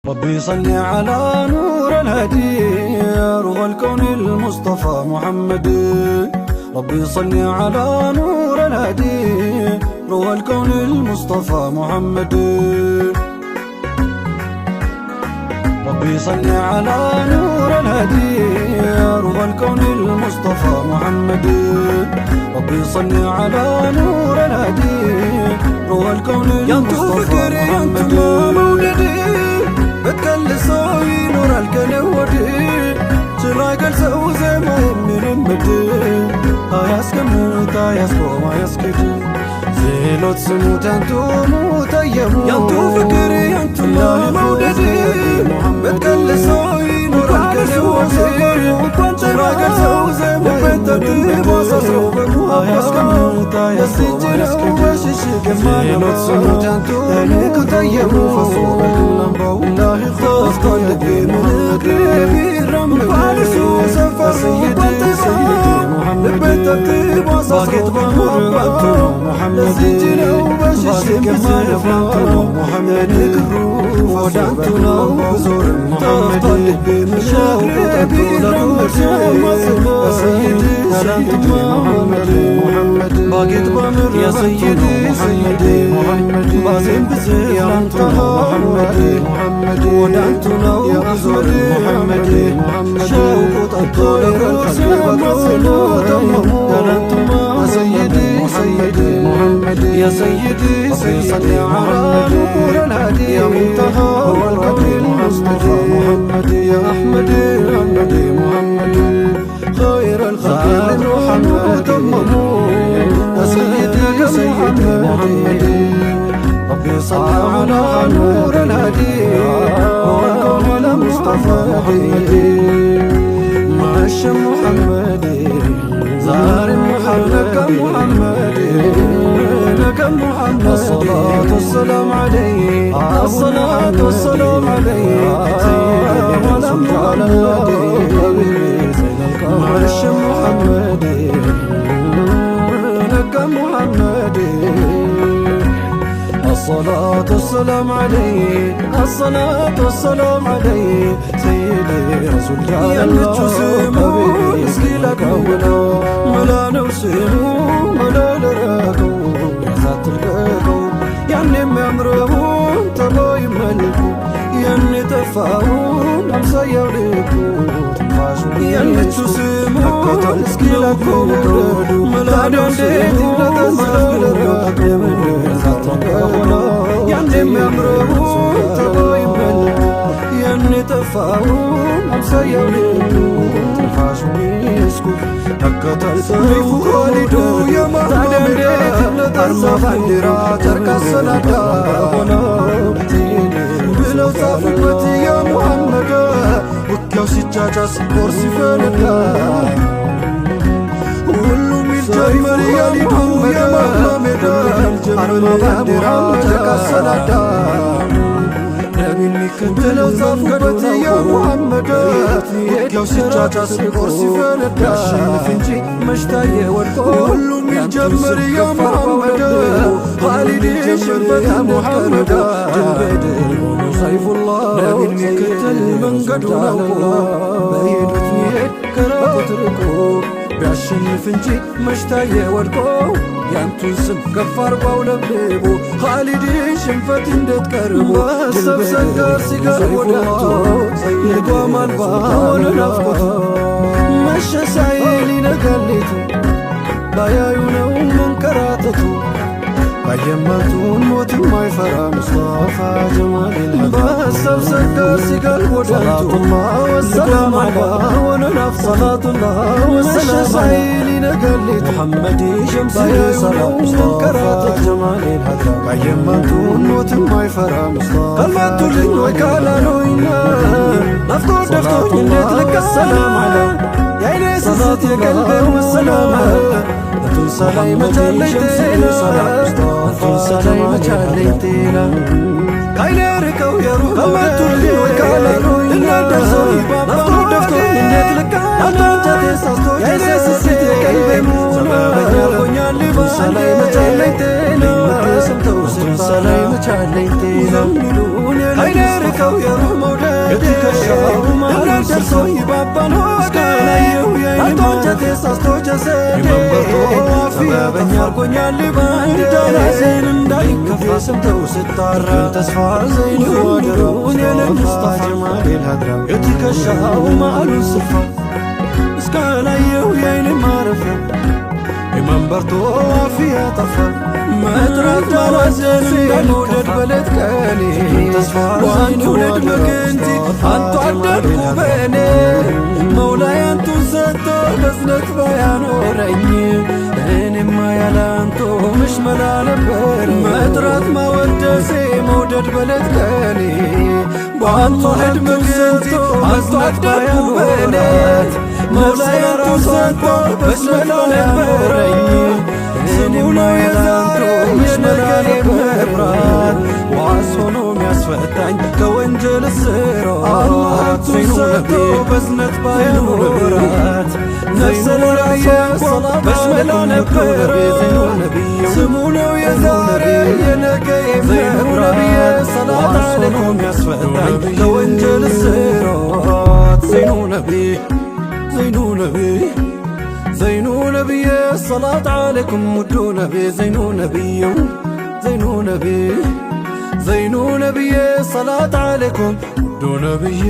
ربي صل على نور الهدي روح الكون المصطفى محمد. ربي صل على نور الهدي روح الكون المصطفى محمد. ربي صل على نور الهدي روح الكون المصطفى محمد. ربي صل على نور الهدي روح الكون المصطفى محمد. بتكلسو ينور الكلودي سلاي كلسو زي ما يمرمدي አያስቀምጥ አያስቆም አያስኬድ ዜሎት ስሙት ያንቱ ሙተየሙ ያንቱ ፍቅር ያንቱ መውደድ በትከልሶ ይኖራል ከሰዎች ስላይ ከልሰው ዘይ ማ ይመረመድ አያስቀምጥ አያስቆም አያስኬድ ዜሎት ስሙት ያንቱ ሙተየሙ ፈሶ በልምባው ላሂ ኸፍ ቀልቢ ምንቅብ ይረምድ ሰፈር ሰይዲ بترتيب وصفت بمحبت محمد سجنه وبشش كمال محمد الروح ودعتنا وزور محمد بمشاوق تقول سيدي محمد باقيت بمر يا سيدي سيدي محمد بازم بزيف يا محمد ودعتنا وزور محمد شاوق تقول سيدي سيدي محمد يا سيدي صل على نور الهدي يا منتهى هو القدر المصطفى محمد يا أحمد محمد محمد خير الخلق محمد يا سيدي سيدي محمد ربي صل على نور الهدي هو القدر المصطفى محمد معش محمد زار محمد محمد لك محمد الصلاة والسلام عليه الصلاة والسلام عليه سيدنا محمد معش محمد لك محمد الصلاة والسلام عليه الصلاة والسلام عليه سيدي رسول الله سمو اسكيلك ولا ملا نوسمو ملا لراكو يا ذات القاكو يعني ممرون تبا يملكو يعني تفاون امسا يوليكو يعني تسمو اسكيلك ولا ملا نوسمو ملا لراكو يا ذات القاكو يعني ممرون تبا يملكو يعني تفاون امسا يوليكو أكتر صيف خالدو يا محمد أرمى فندرا ترك الصلاة بلو صافقتي يا محمد وكيو سجاجة سبورسي فلدا ولو ملجمر يا لدو يا محمد أرمى فندرا ترك الصلاة بلو صافقتي يا محمد وكيو سجاجة سبورسي فلدا فنجي مشتاية ورقو كله مجمر يا محمد خالدي شفت يا محمد جنبدل سيف الله نبي المكتل من قدنا بعيد بتنيد كرا تتركو بيعشن فنجي مشتاية ورقو يانتو سم كفار باولبلبو خالدي شفت اندت كربو جلب سكر سيقر وداتو يدوى مالباون نفقتو مشى سايلي نقلتو بايايونو منكراتتو بايماتون موت ما يفرى مصطفى جمال الهدى بسب سكر سيقر وداتو صلاة الله والسلام على وننف صلاة الله والسلام مشى سايلي نقلتو محمدي شمسي صلاة مصطفى جمال الهدى بايماتون موت ما يفرى مصطفى قلباتو لن وكالانو إنا نفطو دفتو إنت لك السلام على صلاة يا قلبي والسلامة أتنسى لي مجاليتينا أتنسى لي مجاليتينا كايني ركو يا روح قمت لي وكالانو إنا درسوني نفطو دفتو إنت لك أتنسى تيساستو يساسي يا قلبي مونا أتنسى لي مجاليتينا أتنسى لي مجاليتينا كايني ركو يا روح አርጎኛል ባንድ ዳላሴን እንዳይከፋ ሰምተው ስጣራ ተስፋ ዘይኑ ወደሮን የለምስጣፋ ጀማል ሀድራ የትከሻው ማሉን ስፋ እስካላየው የአይን ማረፊያ የመንበርቶ አፍያ ጠፋ መጥራት ባላዘን እንዳልወደድ በለት ቀኔ ዋንቱ ነድ መክንቲ አንቱ አደድኩ በኔ መውላይ አንቱን ሰጥቶ በዝነት ባያኖረኝ እኔማ ያላንቶ ምሽመላ ነበር መጥራት ማወደሴ መውደድ በለት ቀኔ ዋንቱ ነድ መክንቲ አንቱ አደድኩ በኔ መውላይ አንቱን ሰጥቶ በዝነት ባያኖረኝ ስሙ ነው የዛሬ የነገ መብራት ዋስ ሆኖ ሚያስፈታኝ ከወንጀል እስራት ዘይኑ ሰጥቶ በዝነት ባያኖራት ነፍሰ ለራሴ በሽመላ ነበር ስሙ ነው የዛሬ የነገ መብራት ሰላት አለይኩም ሚያስፈታኝ ከወንጀል እስራት ዘይኑ ነቢ ዘይኑ ነቢ زينو نبي الصلاة عليكم ودو نبي زينو نبي زينو نبي زينو نبي الصلاة عليكم ودو نبي